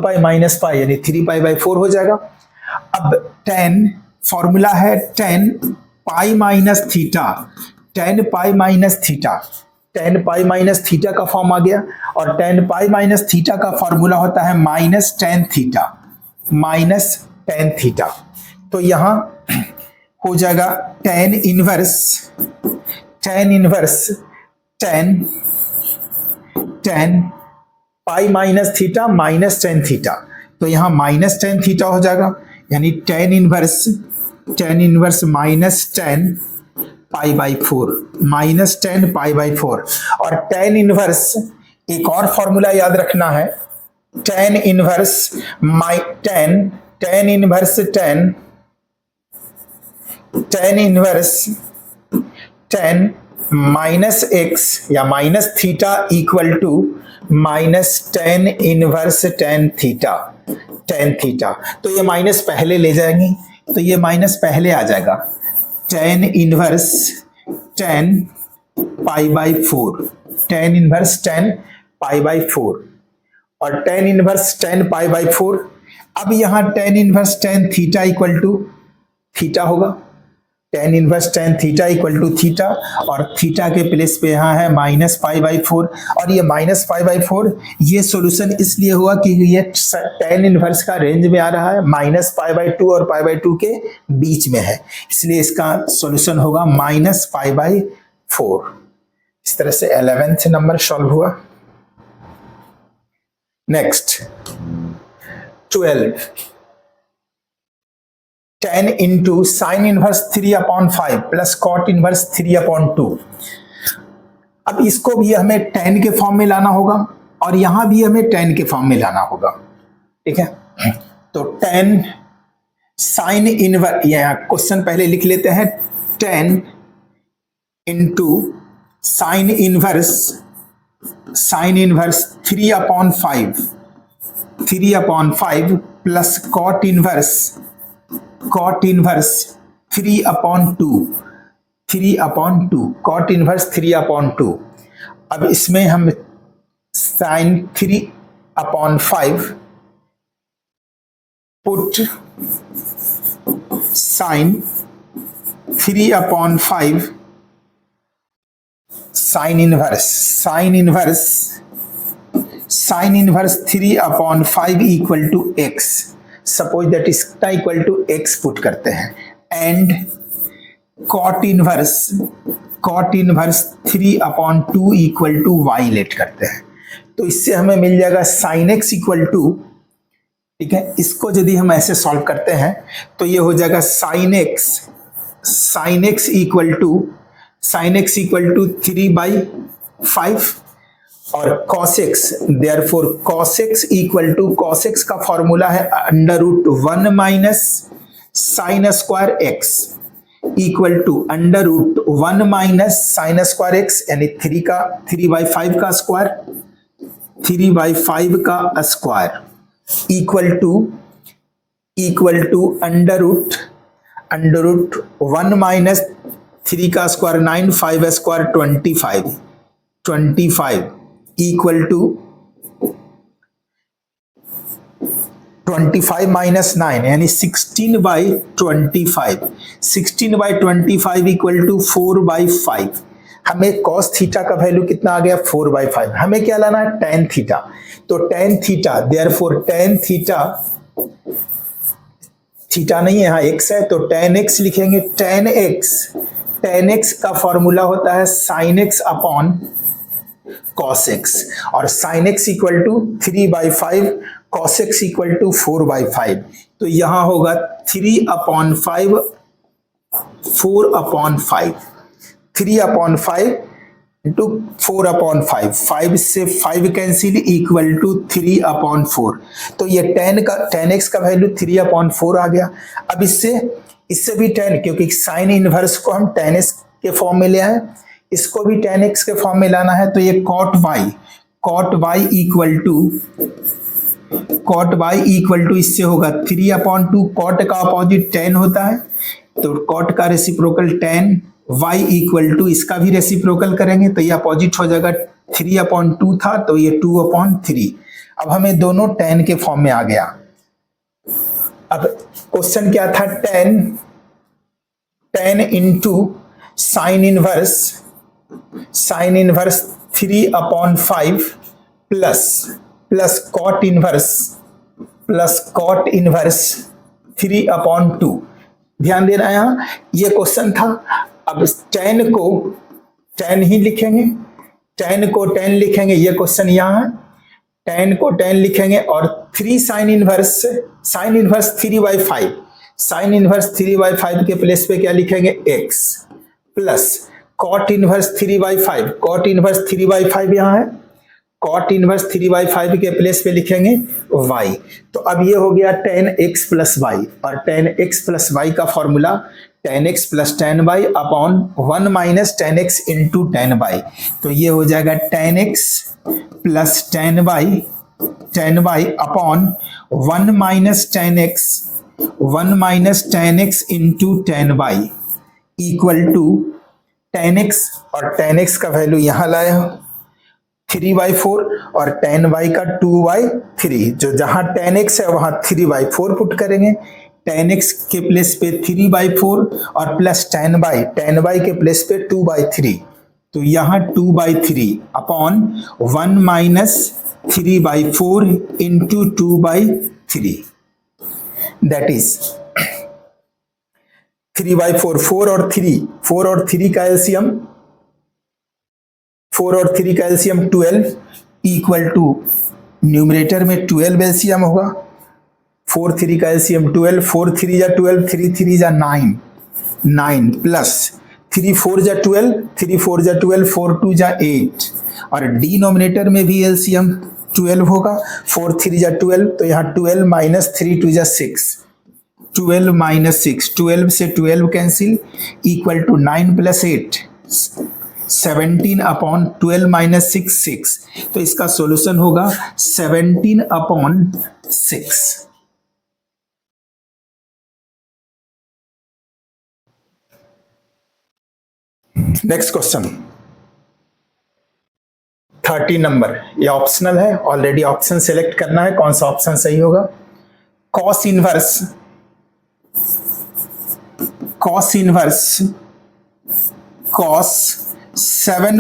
pi minus पाई यानी 3 पाई बाई 4 हो जाएगा। अब tan फॉर्मूला है tan पाई माइनस थीटा, tan पाई माइनस थीटा, tan पाई माइनस थीटा का फॉर्म आ गया, और tan पाई माइनस थीटा का फॉर्मूला होता है माइनस tan थीटा। तो यहां हो जाएगा tan इनवर्स tan पाई minus theta minus tan theta, तो यहां माइनस tan थीटा हो जाएगा, यानी tan inverse minus tan pi by 4 minus tan pi by 4। और tan इनवर्स एक और फॉर्मूला याद रखना है, tan inverse tan minus x या minus theta equal to minus tan inverse tan theta. तो ये माइनस पहले ले जाएंगे, तो ये माइनस पहले आ जाएगा, tan inverse tan pi by 4, tan inverse tan pi by 4 और tan inverse tan pi by 4। अब यहां tan inverse tan theta equal to theta होगा, tan inverse tan theta equal to theta, और थीटा के प्लेस पे यहाँ है माइनस पाई बाई 4, और ये माइनस पाई बाई 4 ये सॉल्यूशन इसलिए हुआ कि ये tan इनवर्स का रेंज में आ रहा है, माइनस पाई बाई 2 और पाई बाई 2 के बीच में है, इसलिए इसका सॉल्यूशन होगा माइनस पाई बाई 4। इस तरह से 11th नंबर सॉल्व हुआ। Next 12, tan into sine inverse 3/5 plus cot inverse 3/2। अब इसको भी हमें tan के फॉर्म में लाना होगा और यहां भी हमें tan के फॉर्म में लाना होगा, ठीक है। तो tan साइन इनवर्स, यहां क्वेश्चन पहले लिख लेते हैं, tan into sine inverse 3/5 plus cot inverse 3/2 cot inverse 3/2। अब इसमें हम sine 3/5 put sine 3/5 sine inverse 3/5 equal to x, suppose that इसका इक्वल टू एक्स पुट करते हैं, and cot inverse 3/2 equal to y let करते हैं। तो इससे हमें मिल जाएगा साइन एक्स इक्वल टू, ठीक है, इसको यदि हम ऐसे सॉल्व करते हैं तो ये हो जाएगा साइन एक्स इक्वल टू 3/5 और cos x, therefore cos x equal to, cos x का फॉर्मूला है √1 minus sine square x equal to √1 minus sine square x, यानी 3/5 का स्क्वायर, 3/5 का स्क्वायर इक्वल टू √1 माइनस 3 का square 9, 5 square 25 equal to 25 minus 9 यानी 16/25, 16/25 इक्वल टू 4/5। हमें cos थीटा का वैल्यू कितना आ गया 4/5, हमें क्या लाना है tan थीटा, तो tan theta, therefore tan theta नहीं है यहाँ x है, तो tan x लिखेंगे, tan x का फॉर्मूला होता है sin x upon cos x, और sin x equal to 3/5, cos x equal to 4/5, तो यहां होगा 3/5 इंटू 4/5, 5 से 5 कैंसिल इक्वल टू 3/4, तो ये tan x का वैल्यू 3/4 आ गया। अब इससे भी tan, क्योंकि साइन इनवर्स को हम tan x के फॉर्म में ले आए, इसको भी tan x के फॉर्म में लाना है, तो ये cot y इक्वल टू इससे होगा 3/2, cot का अपोजिट tan होता है, तो cot का reciprocal tan, y equal to इसका भी रेसिप्रोकल करेंगे तो ये अपोजिट हो जाएगा, 3/2 था तो ये 2/3। अब हमें दोनों tan के फॉर्म में आ गया। अब क्वेश्चन क्या था, tan into sine inverse 3/5 plus cot inverse 3/2। ध्यान देना है, यहाँ ये क्वेश्चन था। अब tan ही लिखेंगे, tan लिखेंगे, ये क्वेश्चन यहाँ है, tan को tan लिखेंगे, और 3 साइन इनवर्स 3/5, साइन इनवर्स 3/5 के प्लेस पे क्या लिखेंगे x, प्लस cot इनवर्स 3/5 यहाँ है, cot इनवर्स 3/5 के प्लेस पे लिखेंगे y। तो अब ये हो गया tan x प्लस y, और tan x प्लस y का formula tan x plus tan y upon 1 minus tan x into tan y, तो ये हो जाएगा tan x plus tan y upon 1 minus tan x into tan y equal to tan x, और tan x का वैल्यू यहाँ लाए हो 3/4 और tan y का 2/3, जो जहां tan x है वहां 3/4 पुट करेंगे, tan x के प्लेस पे 3/4 और प्लस tan y के प्लेस पे 2/3, तो यहाँ 2/3 upon 1 minus 3/4 into 2/3, that is 3/4, 4 और 3 का एलसीएम 12 इक्वल टू, न्यूमरेटर में 12 एलसीएम होगा, 4 3 का एलसीएम 12, 4 3 जा 12, 3 3 जा 9 प्लस 3 4 जा 12, 3 4 जा 12, 4 2 जा 8, और डिनोमिनेटर में भी एलसीएम 12 होगा, 4 3 जा 12, तो यहाँ 12 माइनस 3 2 जा 6, 12 माइनस 6, 12 से 12 cancel equal to 9 plus 8, 17/12 minus 6, तो इसका सॉल्यूशन होगा 17/6। नेक्स्ट क्वेश्चन 30 नंबर, ये ऑप्शनल है, ऑलरेडी ऑप्शन सेलेक्ट करना है, कौन सा ऑप्शन सही होगा। Cos inverse cos 7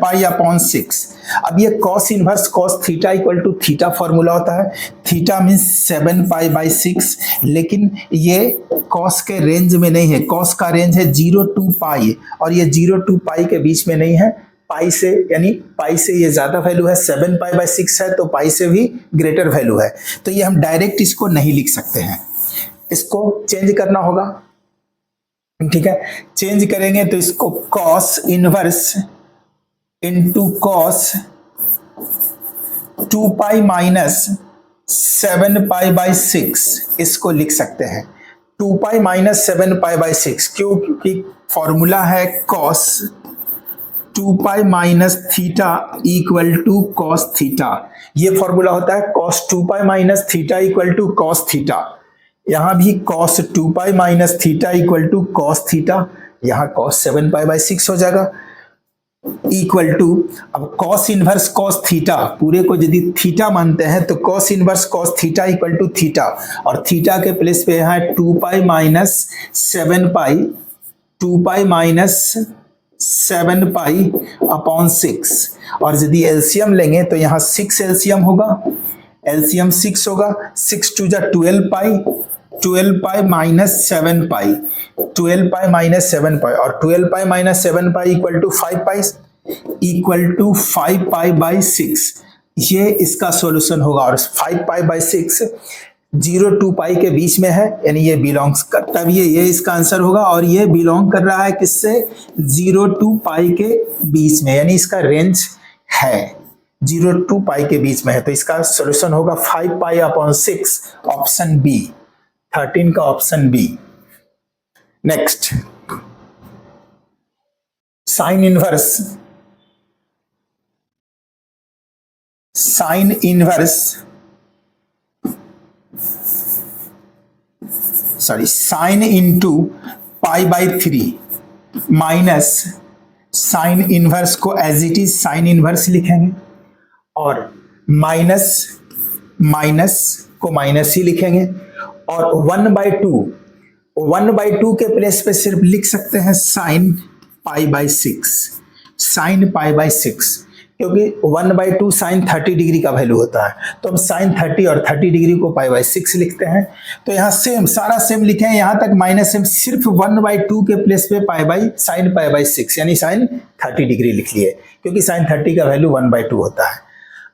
pi upon 6। अब ये cos inverse cos theta equal to theta formula होता है। थीटा मीन्स 7 पाई/6, लेकिन ये कॉस के रेंज में नहीं है। कॉस का रेंज है 0 to पाई, और ये 0 to पाई के बीच में नहीं है। पाई से, यानी पाई से ये ज्यादा वैल्यू है, 7 पाई/6 है तो पाई से भी ग्रेटर वैल्यू है। तो ये हम डायरेक्ट इसको नहीं लिख सकते हैं, इसको चेंज करना होगा। ठीक है, चेंज करेंगे तो इसको cos inverse into cos 2 pi minus 7 पाई/6 इसको लिख सकते हैं। 2 पाई माइनस 7 पाई/6 क्यों? क्योंकि फॉर्मूला है cos 2 pi minus theta equal to cos theta. ये फॉर्मूला होता है cos 2 pi minus theta equal to cos theta. यहां भी cos 2 pi minus theta equal to cos theta, यहां कॉस 7 पाई/6 हो जाएगा इक्वल टू, अब कॉस इनवर्स कॉस थीटा, पूरे को यदि थीटा मानते हैं तो cos inverse cos theta equal to theta, और थीटा के प्लेस पे यहाँ 2 पाई माइनस 7 पाई, 2 पाई माइनस 7 पाई अपॉन 6, और यदि एलसीएम लेंगे तो यहाँ 6 एलसीएम होगा, एलसीएम 6 होगा, 6 टू जा 12 पाई, 12 पाई माइनस 7 पाई, 12 पाई माइनस 7 पाई, और 12 pi minus 7 pi equal to 5 pi, equal to 5 पाई/6। ये इसका सॉल्यूशन होगा, और 5 पाई/6 0 to पाई के बीच में है, यानी ये बिलोंग्स करता है, ये इसका आंसर होगा। और ये बिलोंग कर रहा है किससे? 0 to पाई के बीच में, यानी इसका रेंज है 0 to पाई के बीच में है, तो इसका सॉल्यूशन होगा 5 पाई/6, ऑप्शन बी, 13 का option B. Next, sine inverse sine into पाई/3 माइनस साइन इनवर्स को as it is sine inverse लिखेंगे, और माइनस को माइनस ही लिखेंगे, और 1/2 के प्लेस पे सिर्फ लिख सकते हैं साइन पाई/6, क्योंकि 1/2 साइन 30 डिग्री का वैल्यू होता है, तो हम साइन 30 और 30 डिग्री को पाई/6 लिखते हैं। तो यहाँ सेम सारा सेम लिखे हैं, यहाँ तक माइनस सेम, सिर्फ 1/2 के प्लेस पे साइन पाई/6 यानी साइन 30 डिग्री लिख लिए, क्योंकि साइन 30 का वैल्यू 1/2 होता है।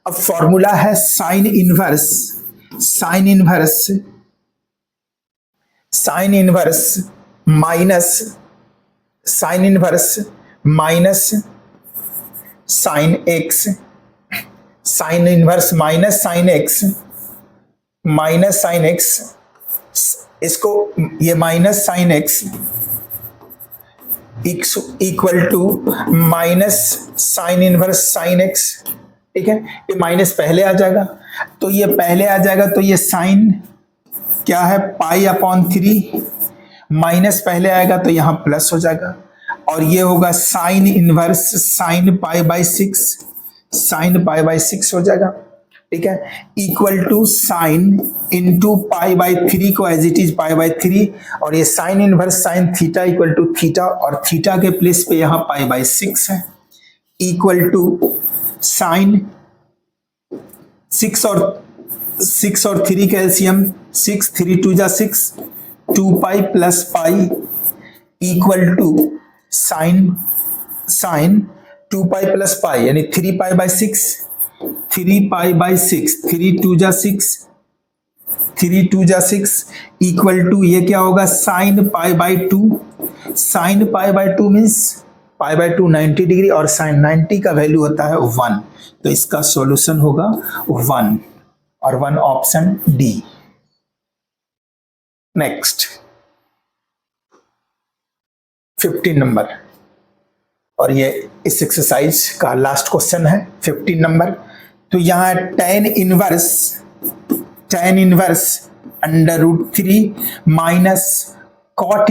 अब फॉर्मूला है sine inverse minus sine x, sine inverse minus sine x, इसको ये minus sine x equal to minus sine inverse sine x. ठीक है, ये माइनस पहले आ जाएगा, तो ये पहले आ जाएगा, तो ये साइन क्या है पाई/3, माइनस पहले आएगा तो यहां प्लस हो जाएगा, और ये होगा साइन इनवर्स साइन पाई/6 हो जाएगा। ठीक है, इक्वल टू साइन इंटू पाई/3 को एज इट इज पाई/3, और ये sine inverse sine theta equal to theta, और थीटा के प्लेस पे यहाँ पाई/6 है, इक्वल टू साइन 6 और 3 का एलसीएम 6, 3 2 जा 6, 2 pi plus pi equal to sine 2 pi plus pi, यानी 3 पाई/6, 3 पाई/6, 3 2 जा 6 इक्वल टू ये क्या होगा साइन पाई/2, साइन पाई/2 मीन्स पाई/2 90 डिग्री, और साइन 90 का वैल्यू होता है 1, तो इसका सॉल्यूशन होगा 1, और 1 ऑप्शन डी। नेक्स्ट 15 नंबर, और ये इस एक्सरसाइज का लास्ट क्वेश्चन है 15 नंबर। तो यहाँ tan inverse √3 minus cot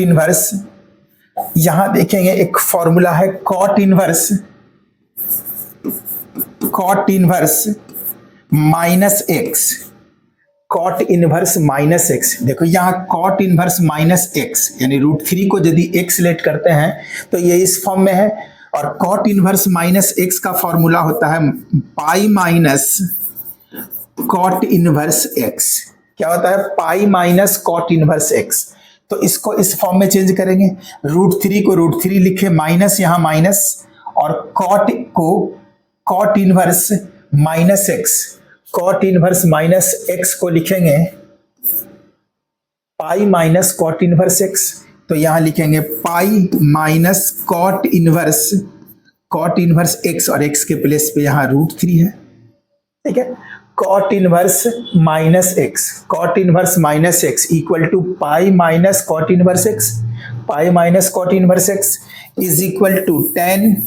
inverse यहां देखेंगे एक फॉर्मूला है cot inverse minus x, cot inverse minus x. देखो यहाँ कॉट इनवर्स माइनस एक्स यानी √3 को यदि एक्स लेट करते हैं तो ये इस फॉर्म में है, और कॉट इनवर्स माइनस एक्स का फॉर्मूला होता है pi minus cot inverse x. क्या होता है? Pi minus cot inverse x. तो इसको इस फॉर्म में चेंज करेंगे, √3 को √3 लिखे, माइनस यहाँ माइनस, और कॉट को cot inverse minus x, cot inverse minus x को लिखेंगे pi minus cot inverse x. तो यहां लिखेंगे pi minus cot inverse x, और एक्स के प्लेस पे यहां √3 है। ठीक है, cot inverse minus x equal to pi minus cot inverse x, pi minus cot inverse x is equal to tan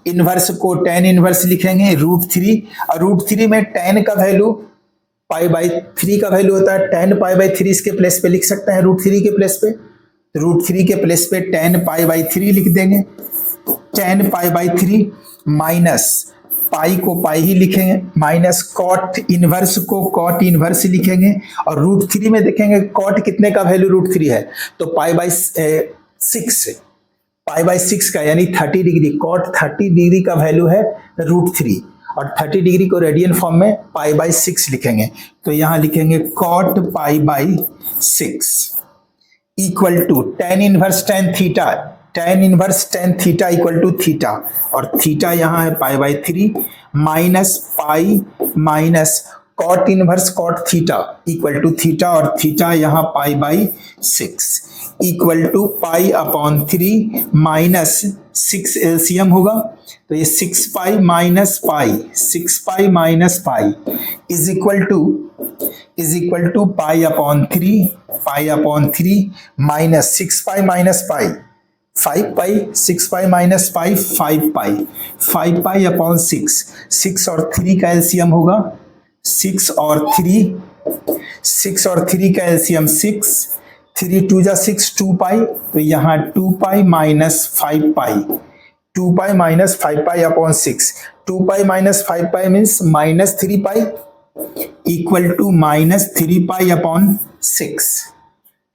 inverse को टेन इनवर्स लिखेंगे √3, और √3 में टेन का वैल्यू पाई बाई 3 का वैल्यू होता है, टेन पाई बाई 3 इसके प्लेस पे लिख सकते हैं, √3 के प्लेस पे, √3 के प्लेस पे टेन पाई बाई 3 लिख देंगे, टेन पाई बाई 3 माइनस पाई को पाई ही लिखेंगे, माइनस कॉट इनवर्स को कॉट इनवर्स लिखेंगे, और √3 में देखेंगे कॉट कितने का वैल्यू √3 है, तो पाई बाई 6 का यानी 30 डिग्री, कॉट 30 डिग्री का वैल्यू है √3, और 30 डिग्री को रेडियन फॉर्म में पाई बाई 6 लिखेंगे। तो यहां लिखेंगे cot pi by 6 equal to tan inverse tan theta equal to theta, और थीटा यहाँ है pi by 3 minus pi minus cot inverse cot theta equal to theta, और थीटा यहाँ pi by 6 equal to pi upon 3 minus 6 LCM होगा, तो ये 6 pi minus pi is equal to pi upon 3 minus 6 pi minus pi 5 pi, 6 pi minus pi 5 pi upon 6 और 3 का एलसीएम होगा, 6 और 3 का एलसीएम 6, 3 2 जा 6 2 पाई, तो यहाँ 2 pi minus 5 pi upon 6, 2 pi minus 5 pi means minus 3 pi equal to minus 3 pi upon 6,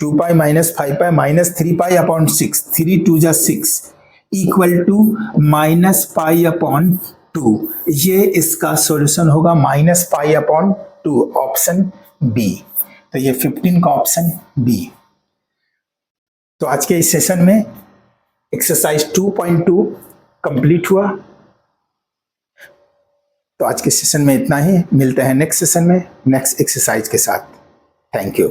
2 pi minus 5 pi minus 3 pi upon 6, 3 2 जा 6 equal to minus pi upon 2। ये इसका सॉल्यूशन होगा minus pi upon 2, option B. तो ये 15 का ऑप्शन बी। तो आज के इस सेशन में एक्सरसाइज 2.2 कंप्लीट हुआ। तो आज के सेशन में इतना ही, मिलते हैं नेक्स्ट सेशन में नेक्स्ट एक्सरसाइज के साथ। Thank you.